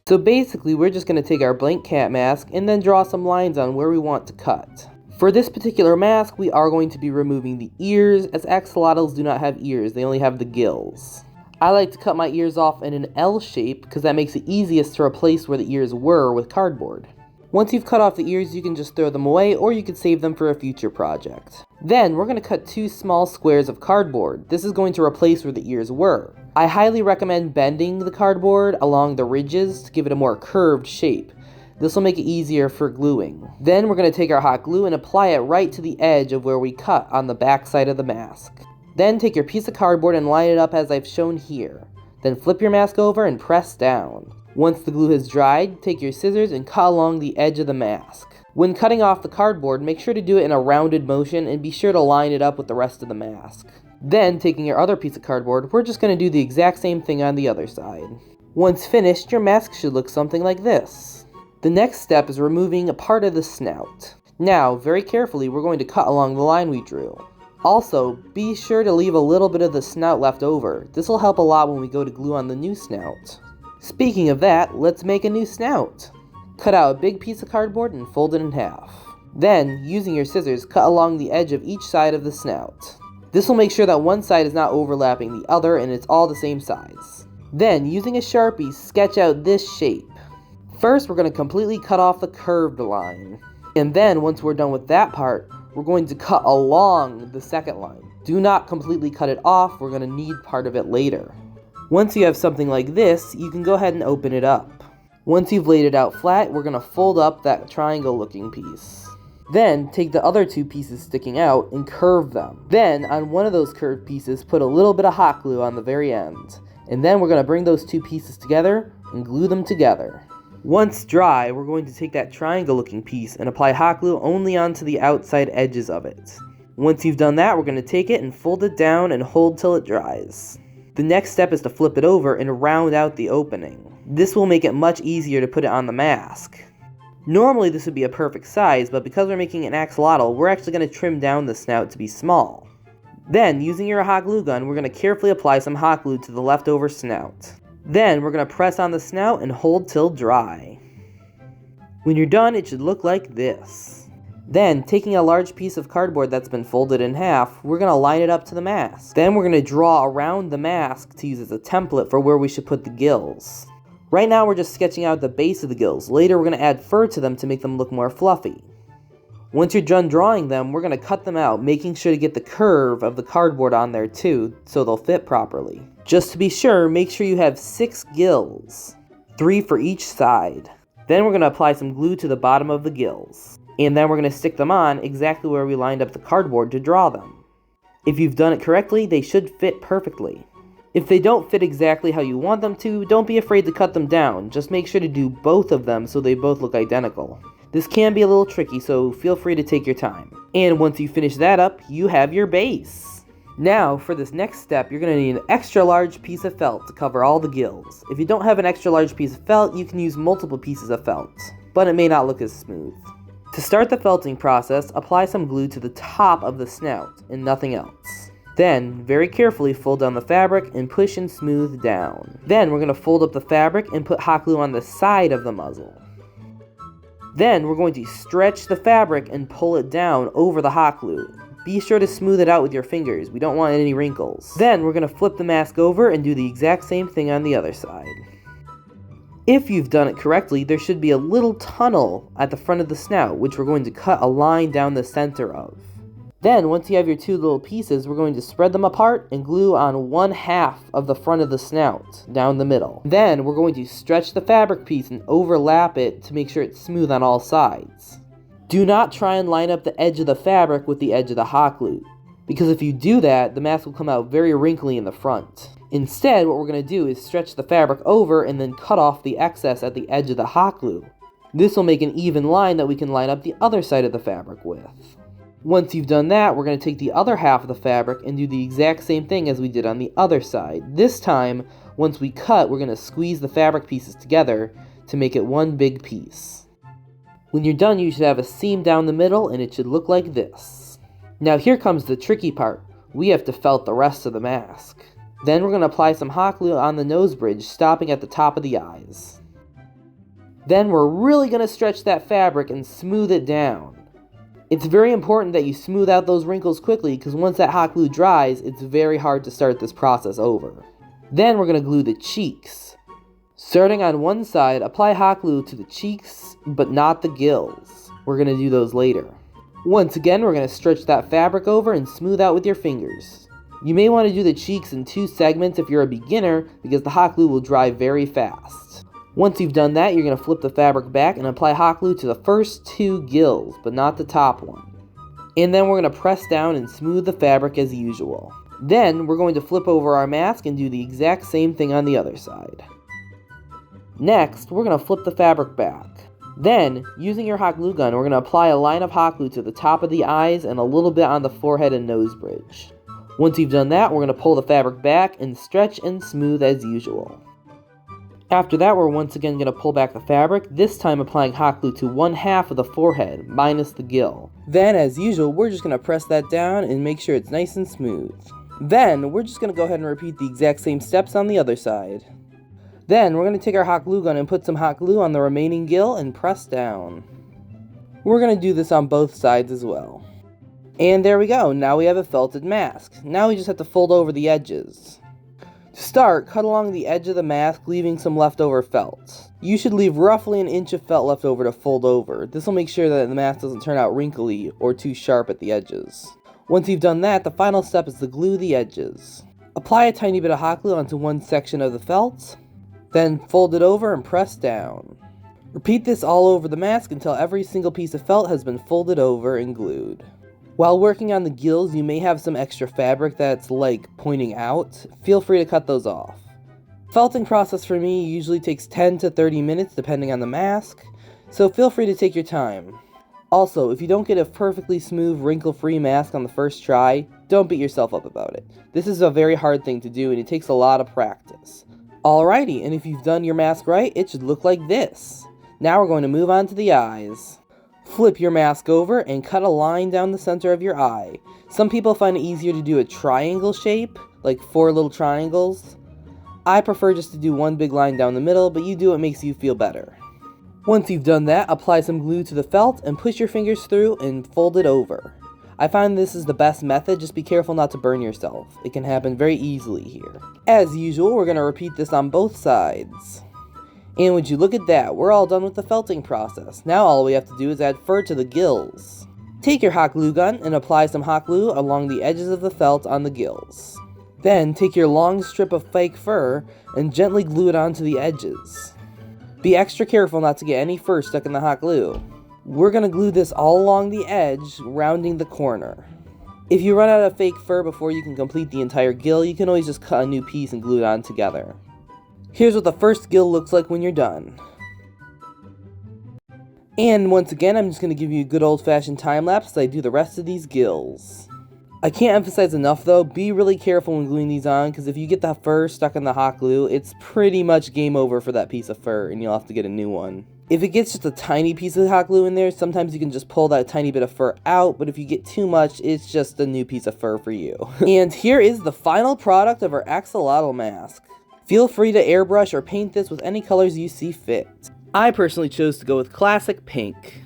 So basically, we're just going to take our blank cat mask and then draw some lines on where we want to cut. For this particular mask, we are going to be removing the ears, as axolotls do not have ears, they only have the gills. I like to cut my ears off in an L shape because that makes it easiest to replace where the ears were with cardboard. Once you've cut off the ears, you can just throw them away, or you could save them for a future project. Then, we're going to cut 2 small squares of cardboard. This is going to replace where the ears were. I highly recommend bending the cardboard along the ridges to give it a more curved shape. This will make it easier for gluing. Then, we're going to take our hot glue and apply it right to the edge of where we cut on the back side of the mask. Then, take your piece of cardboard and line it up as I've shown here. Then, flip your mask over and press down. Once the glue has dried, take your scissors and cut along the edge of the mask. When cutting off the cardboard, make sure to do it in a rounded motion and be sure to line it up with the rest of the mask. Then, taking your other piece of cardboard, we're just going to do the exact same thing on the other side. Once finished, your mask should look something like this. The next step is removing a part of the snout. Now, very carefully, we're going to cut along the line we drew. Also, be sure to leave a little bit of the snout left over. This will help a lot when we go to glue on the new snout. Speaking of that, let's make a new snout. Cut out a big piece of cardboard and fold it in half. Then, using your scissors, cut along the edge of each side of the snout. This will make sure that one side is not overlapping the other and it's all the same size. Then, using a Sharpie, sketch out this shape. First, we're going to completely cut off the curved line. And then, once we're done with that part, we're going to cut along the second line. Do not completely cut it off, we're going to need part of it later. Once you have something like this, you can go ahead and open it up. Once you've laid it out flat, we're going to fold up that triangle looking piece. Then, take the other 2 pieces sticking out and curve them. Then, on one of those curved pieces, put a little bit of hot glue on the very end. And then we're going to bring those 2 pieces together and glue them together. Once dry, we're going to take that triangle looking piece and apply hot glue only onto the outside edges of it. Once you've done that, we're going to take it and fold it down and hold till it dries. The next step is to flip it over and round out the opening. This will make it much easier to put it on the mask. Normally this would be a perfect size, but because we're making an axolotl, we're actually going to trim down the snout to be small. Then, using your hot glue gun, we're going to carefully apply some hot glue to the leftover snout. Then, we're going to press on the snout and hold till dry. When you're done, it should look like this. Then, taking a large piece of cardboard that's been folded in half, we're going to line it up to the mask. Then we're going to draw around the mask to use as a template for where we should put the gills. Right now we're just sketching out the base of the gills. Later we're going to add fur to them to make them look more fluffy. Once you're done drawing them, we're going to cut them out, making sure to get the curve of the cardboard on there too, so they'll fit properly. Just to be sure, make sure you have 6 gills, 3 for each side. Then we're going to apply some glue to the bottom of the gills. And then we're going to stick them on exactly where we lined up the cardboard to draw them. If you've done it correctly, they should fit perfectly. If they don't fit exactly how you want them to, don't be afraid to cut them down. Just make sure to do both of them so they both look identical. This can be a little tricky, so feel free to take your time. And once you finish that up, you have your base. Now, for this next step, you're going to need an extra large piece of felt to cover all the gills. If you don't have an extra large piece of felt, you can use multiple pieces of felt, but it may not look as smooth. To start the felting process, apply some glue to the top of the snout and nothing else. Then, very carefully fold down the fabric and push and smooth down. Then, we're going to fold up the fabric and put hot glue on the side of the muzzle. Then, we're going to stretch the fabric and pull it down over the hot glue. Be sure to smooth it out with your fingers, we don't want any wrinkles. Then, we're going to flip the mask over and do the exact same thing on the other side. If you've done it correctly, there should be a little tunnel at the front of the snout, which we're going to cut a line down the center of. Then, once you have your 2 little pieces, we're going to spread them apart and glue on 1/2 of the front of the snout, down the middle. Then, we're going to stretch the fabric piece and overlap it to make sure it's smooth on all sides. Do not try and line up the edge of the fabric with the edge of the hot glue, because if you do that, the mask will come out very wrinkly in the front. Instead, what we're going to do is stretch the fabric over and then cut off the excess at the edge of the hot glue. This will make an even line that we can line up the other side of the fabric with. Once you've done that, we're going to take the other half of the fabric and do the exact same thing as we did on the other side. This time, once we cut, we're going to squeeze the fabric pieces together to make it one big piece. When you're done, you should have a seam down the middle and it should look like this. Now here comes the tricky part. We have to felt the rest of the mask. Then we're going to apply some hot glue on the nose bridge, stopping at the top of the eyes. Then we're really going to stretch that fabric and smooth it down. It's very important that you smooth out those wrinkles quickly because once that hot glue dries, it's very hard to start this process over. Then we're going to glue the cheeks. Starting on one side, apply hot glue to the cheeks, but not the gills. We're going to do those later. Once again, we're going to stretch that fabric over and smooth out with your fingers. You may want to do the cheeks in 2 segments if you're a beginner because the hot glue will dry very fast. Once you've done that, you're going to flip the fabric back and apply hot glue to the first 2 gills, but not the top one. And then we're going to press down and smooth the fabric as usual. Then we're going to flip over our mask and do the exact same thing on the other side. Next, we're going to flip the fabric back. Then, using your hot glue gun, we're going to apply a line of hot glue to the top of the eyes and a little bit on the forehead and nose bridge. Once you've done that, we're going to pull the fabric back and stretch and smooth as usual. After that, we're once again going to pull back the fabric, this time applying hot glue to 1/2 of the forehead, minus the gill. Then, as usual, we're just going to press that down and make sure it's nice and smooth. Then, we're just going to go ahead and repeat the exact same steps on the other side. Then, we're going to take our hot glue gun and put some hot glue on the remaining gill and press down. We're going to do this on both sides as well. And there we go, now we have a felted mask. Now we just have to fold over the edges. To start, cut along the edge of the mask, leaving some leftover felt. You should leave roughly 1 inch of felt left over to fold over. This will make sure that the mask doesn't turn out wrinkly or too sharp at the edges. Once you've done that, the final step is to glue the edges. Apply a tiny bit of hot glue onto one section of the felt, then fold it over and press down. Repeat this all over the mask until every single piece of felt has been folded over and glued. While working on the gills, you may have some extra fabric that's like pointing out. Feel free to cut those off. Felting process for me usually takes 10 to 30 minutes depending on the mask, so feel free to take your time. Also, if you don't get a perfectly smooth, wrinkle-free mask on the first try, don't beat yourself up about it. This is a very hard thing to do and it takes a lot of practice. Alrighty, and if you've done your mask right, it should look like this. Now we're going to move on to the eyes. Flip your mask over and cut a line down the center of your eye. Some people find it easier to do a triangle shape, like 4 little triangles. I prefer just to do one big line down the middle, but you do what makes you feel better. Once you've done that, apply some glue to the felt and push your fingers through and fold it over. I find this is the best method, just be careful not to burn yourself. It can happen very easily here. As usual, we're going to repeat this on both sides. And would you look at that, we're all done with the felting process. Now all we have to do is add fur to the gills. Take your hot glue gun and apply some hot glue along the edges of the felt on the gills. Then take your long strip of fake fur and gently glue it onto the edges. Be extra careful not to get any fur stuck in the hot glue. We're going to glue this all along the edge, rounding the corner. If you run out of fake fur before you can complete the entire gill, you can always just cut a new piece and glue it on together. Here's what the first gill looks like when you're done. And once again, I'm just going to give you a good old-fashioned time-lapse as I do the rest of these gills. I can't emphasize enough though, be really careful when gluing these on, because if you get the fur stuck in the hot glue, it's pretty much game over for that piece of fur, and you'll have to get a new one. If it gets just a tiny piece of hot glue in there, sometimes you can just pull that tiny bit of fur out, but if you get too much, it's just a new piece of fur for you. And here is the final product of our axolotl mask. Feel free to airbrush or paint this with any colors you see fit. I personally chose to go with classic pink.